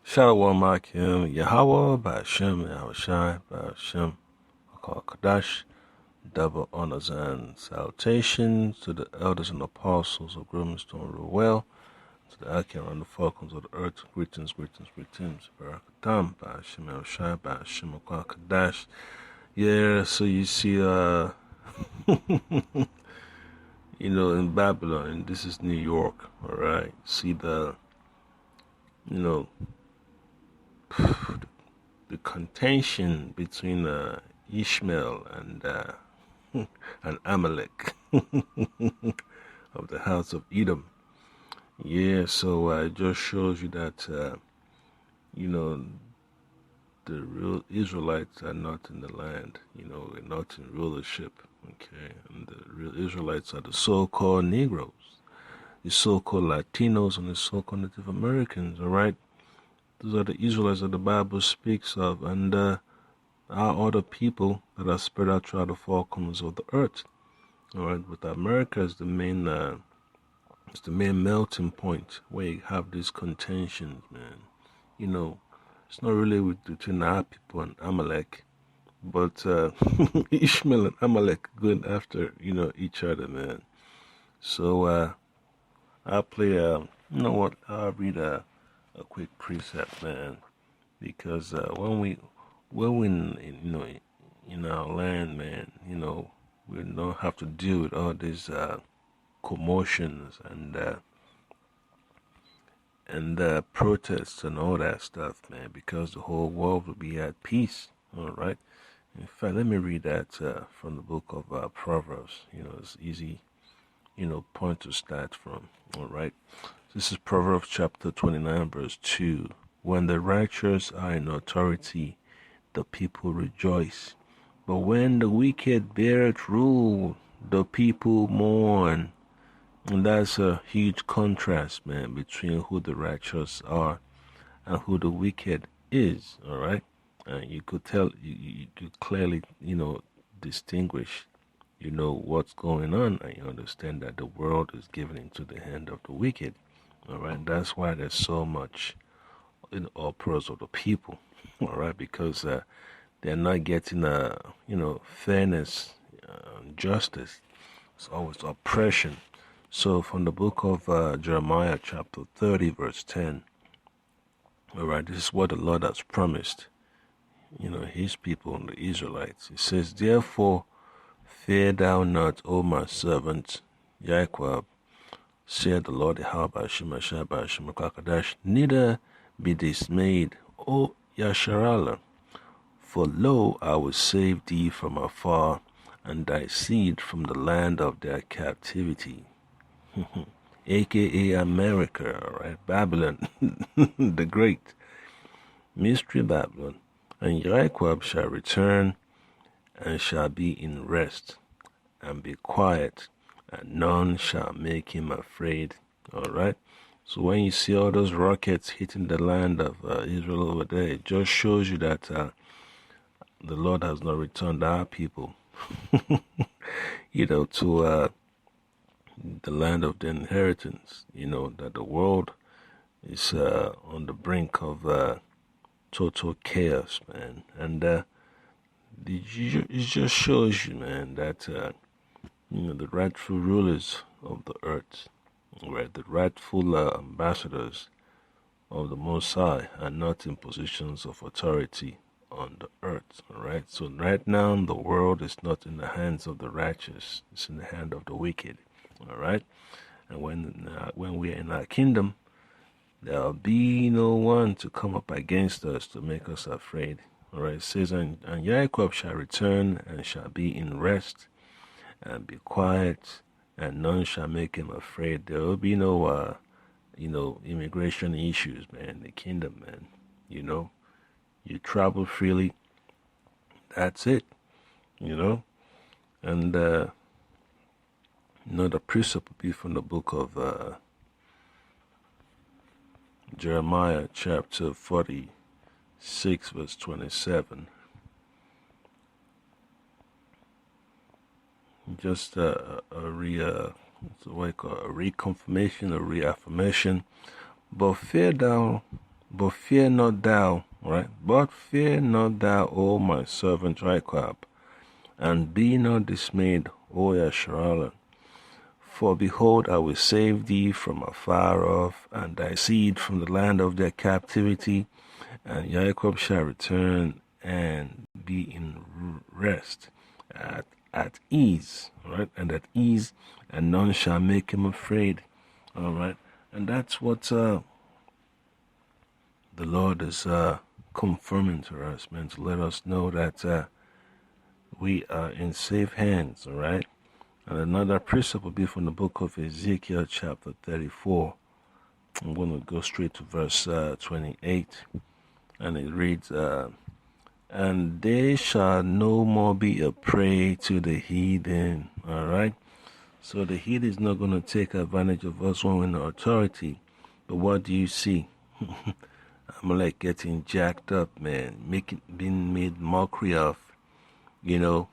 Shalom Akim Yahweh Ba'ashem Yahushai Ba'ashem Akal Kadash. Double honors and salutations to the elders and apostles of Grimstone Ruel, to the Akim and the Falcons of the earth. Greetings, greetings, greetings. Barakatam Ba'ashem Yahushai Ba'ashem Akal Kadash. Yeah, so you see, in Babylon, and this is New York, all right. See the contention between Ishmael and Amalek of the house of Edom. Yeah, so it just shows you that the real Israelites are not in the land. We're not in rulership. Okay, and the real Israelites are the so-called Negroes, the so-called Latinos, and the so-called Native Americans. All right, those are the Israelites that the Bible speaks of, and our other people that are spread out throughout the four corners of the earth. All right, but America is the main melting point where you have these contentions, man. It's not really between our people and Amalek, but Ishmael and Amalek going after each other, man. So I'll play. I'll read a quick precept, man, because when we in our land, man, we don't have to deal with all these commotions and protests and all that stuff, man, because the whole world will be at peace. All right. In fact, let me read that from the book of Proverbs. It's easy, point to start from. All right. This is Proverbs chapter 29, verse 2. When the righteous are in authority, the people rejoice. But when the wicked beareth rule, the people mourn. And that's a huge contrast, man, between who the righteous are and who the wicked is, all right? And you could tell, you could clearly, distinguish, what's going on, and you understand that the world is given into the hand of the wicked, all right? That's why there's so much uproars of the people, all right? Because they're not getting, fairness, justice. It's always oppression. So from the book of Jeremiah chapter 30 verse 10, all right, this is what the Lord has promised, his people and the Israelites. He says, therefore, fear thou not, O my servant Jacob, said the Lord Yahweh, neither be dismayed, O Yasharallah, for lo, I will save thee from afar, and thy seed from the land of their captivity. AKA America, all right, Babylon, the Great, Mystery Babylon, and Jacob shall return and shall be in rest and be quiet, and none shall make him afraid, all right? So when you see all those rockets hitting the land of Israel over there, it just shows you that the Lord has not returned our people, to the land of the inheritance, that the world is on the brink of total chaos, man. And it just shows you, man, that, the rightful rulers of the earth, right, the rightful ambassadors of the Most High are not in positions of authority on the earth, all right? So right now, the world is not in the hands of the righteous. It's in the hand of the wicked. All right, and when we are in our kingdom, there'll be no one to come up against us to make us afraid. All right, it says, and Jacob shall return and shall be in rest and be quiet, and none shall make him afraid. There will be no, immigration issues, man. In the kingdom, man. You travel freely. That's it. And the precept will be from the book of Jeremiah chapter 46 verse 27. Just a reconfirmation, a reaffirmation. But fear thou But fear not thou, right? But fear not thou, O my servant Jacob, and be not dismayed, O Yasharallah. For behold, I will save thee from afar off, and thy seed from the land of their captivity, and Jacob shall return and be in rest, at ease, right? And at ease, and none shall make him afraid, all right? And that's what the Lord is confirming to us, man, to let us know that we are in safe hands, all right? And another precept will be from the book of Ezekiel, chapter 34. I'm going to go straight to verse 28. And it reads, and they shall no more be a prey to the heathen. All right? So the heathen is not going to take advantage of us when we're in authority. But what do you see? I'm like getting jacked up, man. Being made mockery of, you know.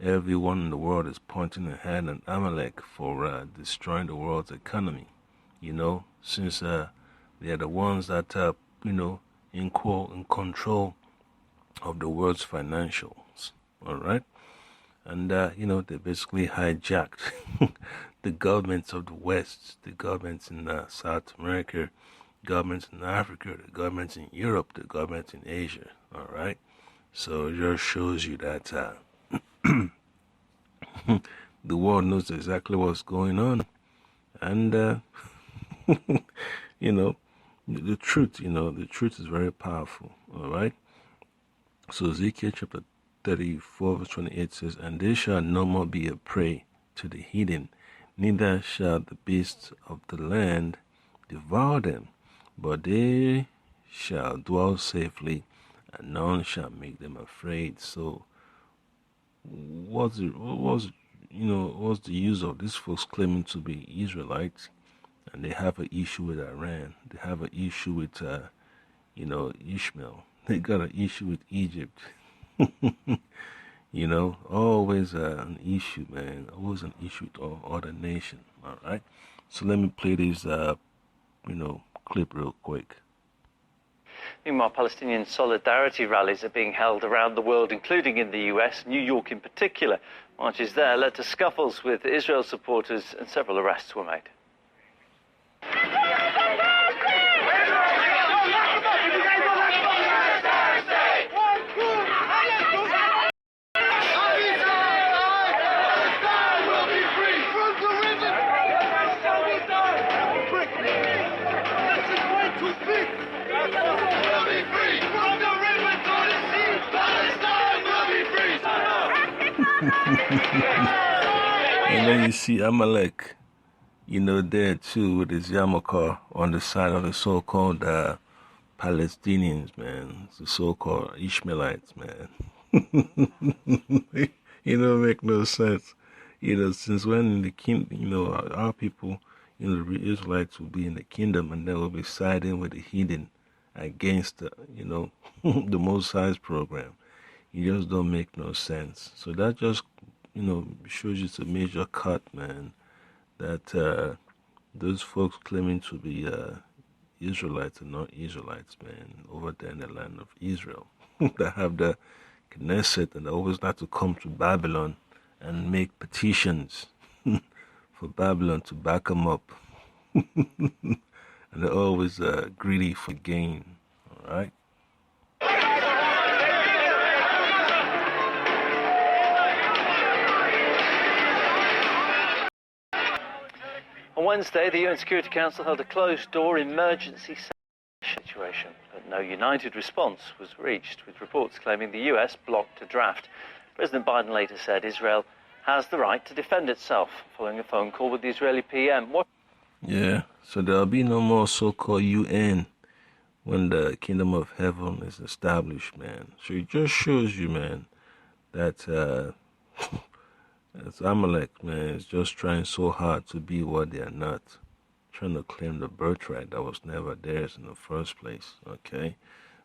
Everyone in the world is pointing a hand at Amalek for destroying the world's economy, you know, since they are the ones that in control of the world's financials, all right? And, they basically hijacked the governments of the West, the governments in South America, governments in Africa, the governments in Europe, the governments in Asia, all right? So it just shows you that the world knows exactly what's going on. And, the truth, the truth is very powerful, all right? So Ezekiel chapter 34 verse 28 says, and they shall no more be a prey to the heathen, neither shall the beasts of the land devour them, but they shall dwell safely, and none shall make them afraid. So what's the use of these folks claiming to be Israelites, and they have an issue with Iran, they have an issue with Ishmael, they got an issue with Egypt. Always an issue, man. Always an issue with all other nations. All right. So let me play this, clip real quick. Meanwhile, Palestinian solidarity rallies are being held around the world, including in the US, New York in particular. Marches there led to scuffles with Israel supporters, and several arrests were made. And then you see Amalek, there too with his yarmulke on the side of the so-called Palestinians, man, the so-called Ishmaelites, man. Make no sense. Since when in the kingdom, our people, the Israelites will be in the kingdom, and they will be siding with the heathen against, the Most High's program. It just don't make no sense. So that just, shows you it's a major cut, man, that those folks claiming to be Israelites are not Israelites, man, over there in the land of Israel, that have the Knesset, and they always like to come to Babylon and make petitions for Babylon to back them up. And they're always greedy for gain, all right? On Wednesday, the UN Security Council held a closed-door emergency situation, but no united response was reached, with reports claiming the US blocked a draft. President Biden later said Israel has the right to defend itself, following a phone call with the Israeli PM. Yeah, so there'll be no more so-called UN when the kingdom of heaven is established, man. So it just shows you, man, that as Amalek, man, is just trying so hard to be what they are not, trying to claim the birthright that was never theirs in the first place, okay?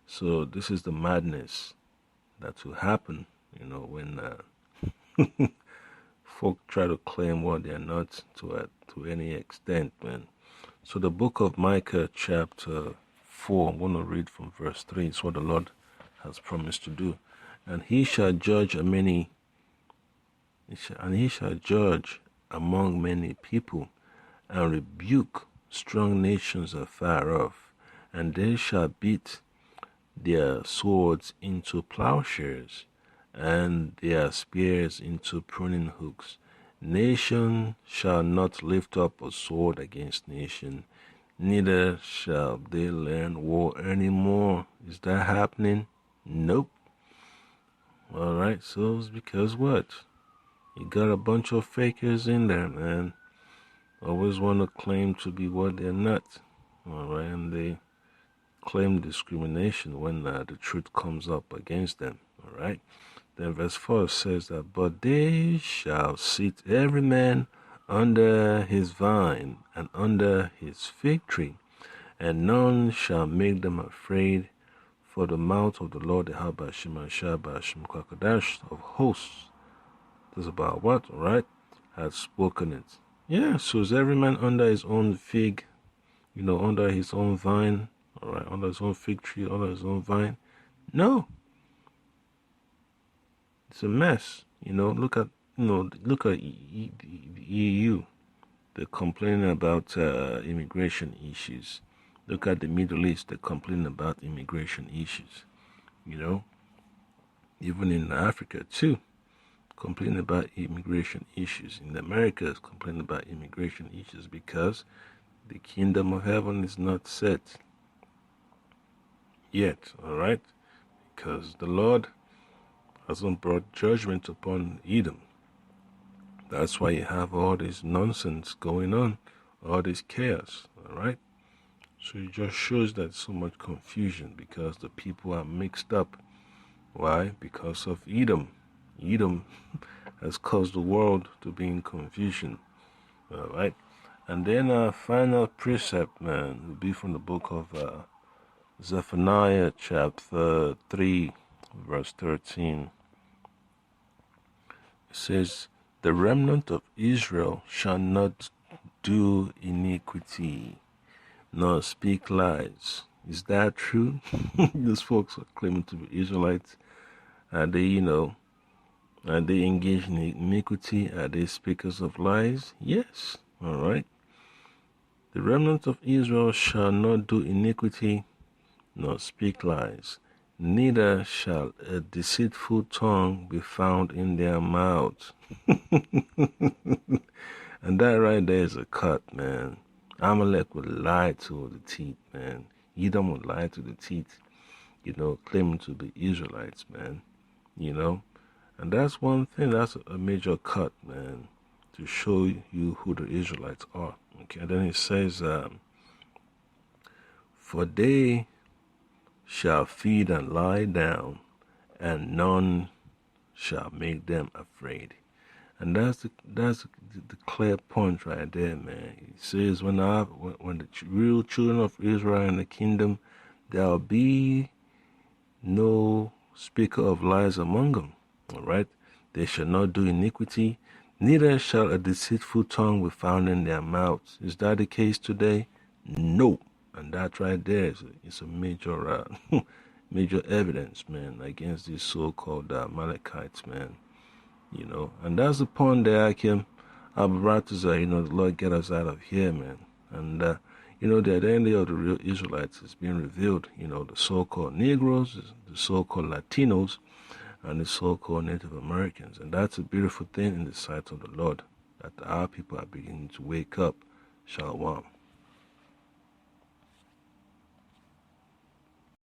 So this is the madness that will happen, when folk try to claim what they are not to any extent, man. So the book of Micah chapter 4. I'm going to read from verse 3. It's what the Lord has promised to do. And he shall judge among many people, and rebuke strong nations afar off, and they shall beat their swords into plowshares, and their spears into pruning hooks. Nation shall not lift up a sword against nation, neither shall they learn war anymore. Is that happening? Nope. Alright, so it's because what? You got a bunch of fakers in there, man. Always want to claim to be what they're not. Alright, and they claim discrimination when the truth comes up against them. Alright. Then verse 4 says that, but they shall sit every man under his vine and under his fig tree, and none shall make them afraid, for the mouth of the Lord, the Habashim and Shabashim Kwakadash of hosts. This is about what? Alright? Has spoken it. Yeah, so is every man under his own fig, under his own vine, alright, under his own fig tree, under his own vine? No. It's a mess. Look at the EU. They're complaining about immigration issues. Look at the Middle East. They're complaining about immigration issues. Even in Africa too, complaining about immigration issues. In the Americas, complaining about immigration issues because the kingdom of heaven is not set yet. All right, because the Lord hasn't brought judgment upon Edom. That's why you have all this nonsense going on, all this chaos, all right? So it just shows that so much confusion because the people are mixed up. Why? Because of Edom. Edom has caused the world to be in confusion, all right? And then our final precept, man, will be from the book of Zephaniah chapter 3, verse 13. It says, the remnant of Israel shall not do iniquity, nor speak lies. Is that true? These folks are claiming to be Israelites. Are they, are they engaged in iniquity? Are they speakers of lies? Yes. All right. The remnant of Israel shall not do iniquity, nor speak lies. Neither shall a deceitful tongue be found in their mouths. And that right there is a cut, man. Amalek would lie to the teeth, man. Edom would lie to the teeth, claiming to be Israelites, man. And that's one thing, that's a major cut, man, to show you who the Israelites are. Okay, and then it says, for they shall feed and lie down, and none shall make them afraid. And that's the clear point right there, man. It says when the real children of Israel in the kingdom, there will be no speaker of lies among them. All right, they shall not do iniquity, neither shall a deceitful tongue be found in their mouths. Is that the case today? No. And that right there is a major major evidence, man, against these so-called Amalekites, man. And that's the point that I came Abaratazar, the Lord get us out of here, man. And the identity of the real Israelites is being revealed, the so-called Negroes, the so-called Latinos, and the so-called Native Americans. And that's a beautiful thing in the sight of the Lord, that our people are beginning to wake up. Shalom.